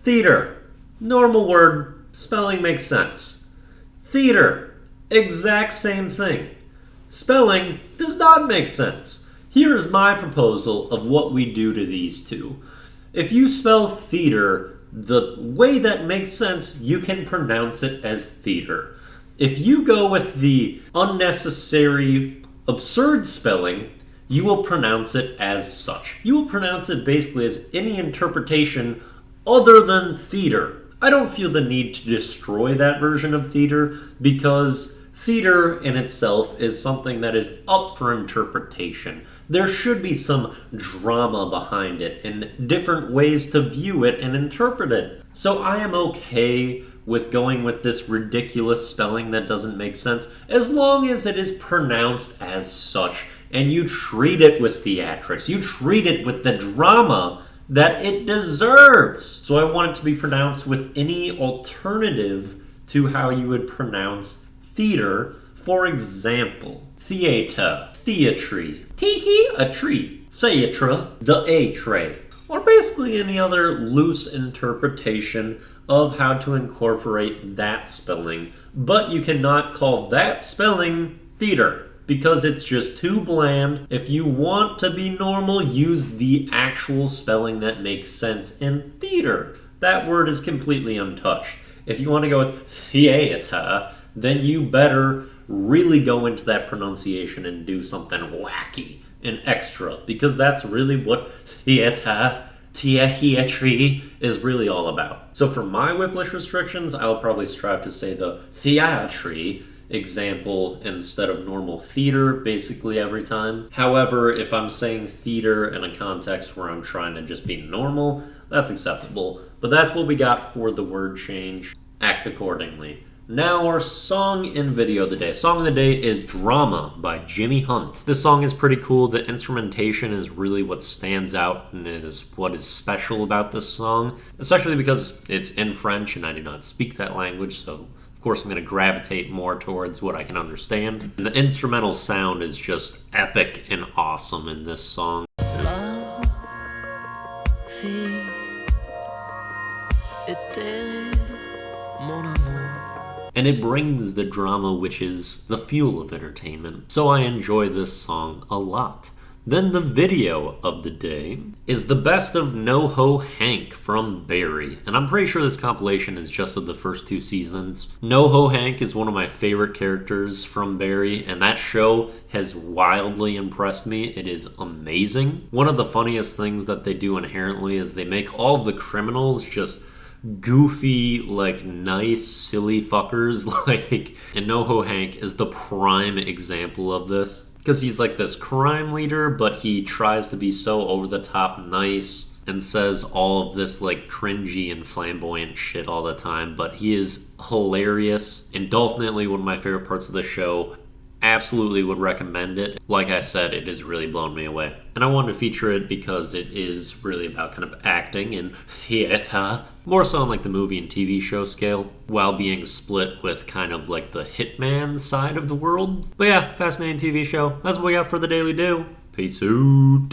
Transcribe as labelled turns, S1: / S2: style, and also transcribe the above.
S1: Theater. Normal word. Spelling makes sense. Theater. Exact same thing. Spelling does not make sense. Here is my proposal of what we do to these two. If you spell theater the way that makes sense, you can pronounce it as theater. If you go with the unnecessary, absurd spelling, you will pronounce it as such. You will pronounce it basically as any interpretation other than theater. I don't feel the need to destroy that version of theater because theater in itself is something that is up for interpretation. There should be some drama behind it and different ways to view it and interpret it. So I am okay with going with this ridiculous spelling that doesn't make sense as long as it is pronounced as such and you treat it with theatrics. You treat it with the drama that it deserves. So I want it to be pronounced with any alternative to how you would pronounce theater. For example, theater, theatry, tee-hee, a tree, theatre, the A-tray, or basically any other loose interpretation of how to incorporate that spelling. But you cannot call that spelling theater because it's just too bland. If you want to be normal, use the actual spelling that makes sense in theater. That word is completely untouched. If you want to go with theater, then you better really go into that pronunciation and do something wacky and extra, because that's really what theater, theatry is really all about. So for my Wiplish restrictions, I'll probably strive to say the theatry example instead of normal theater basically every time. However, if I'm saying theater in a context where I'm trying to just be normal, that's acceptable. But that's what we got for the word change. Act accordingly. Now our song and video of the day. Song of the day is Drama by Jimmy Hunt. This song is pretty cool. The instrumentation is really what stands out and is what is special about this song, especially because it's in French and I do not speak that language, so of course I'm going to gravitate more towards what I can understand. And the instrumental sound is just epic and awesome in this song.
S2: La vie était mon amour.
S1: And it brings the drama, which is the fuel of entertainment. So I enjoy this song a lot. Then the video of the day is the best of NoHo Hank from Barry. And I'm pretty sure this compilation is just of the first 2 seasons. NoHo Hank is one of my favorite characters from Barry, and that show has wildly impressed me. It is amazing. One of the funniest things that they do inherently is they make all of the criminals just goofy, like, nice, silly fuckers. And NoHo Hank is the prime example of this. Because he's like this crime leader, but he tries to be so over-the-top nice and says all of this, like, cringy and flamboyant shit all the time. But he is hilarious and definitely one of my favorite parts of the show. Absolutely would recommend it. Like I said, it has really blown me away. And I wanted to feature it because it is really about kind of acting and theater, more so on like the movie and TV show scale, while being split with kind of like the hitman side of the world. But yeah, fascinating TV show. That's what we got for the Daily Do. Peace out.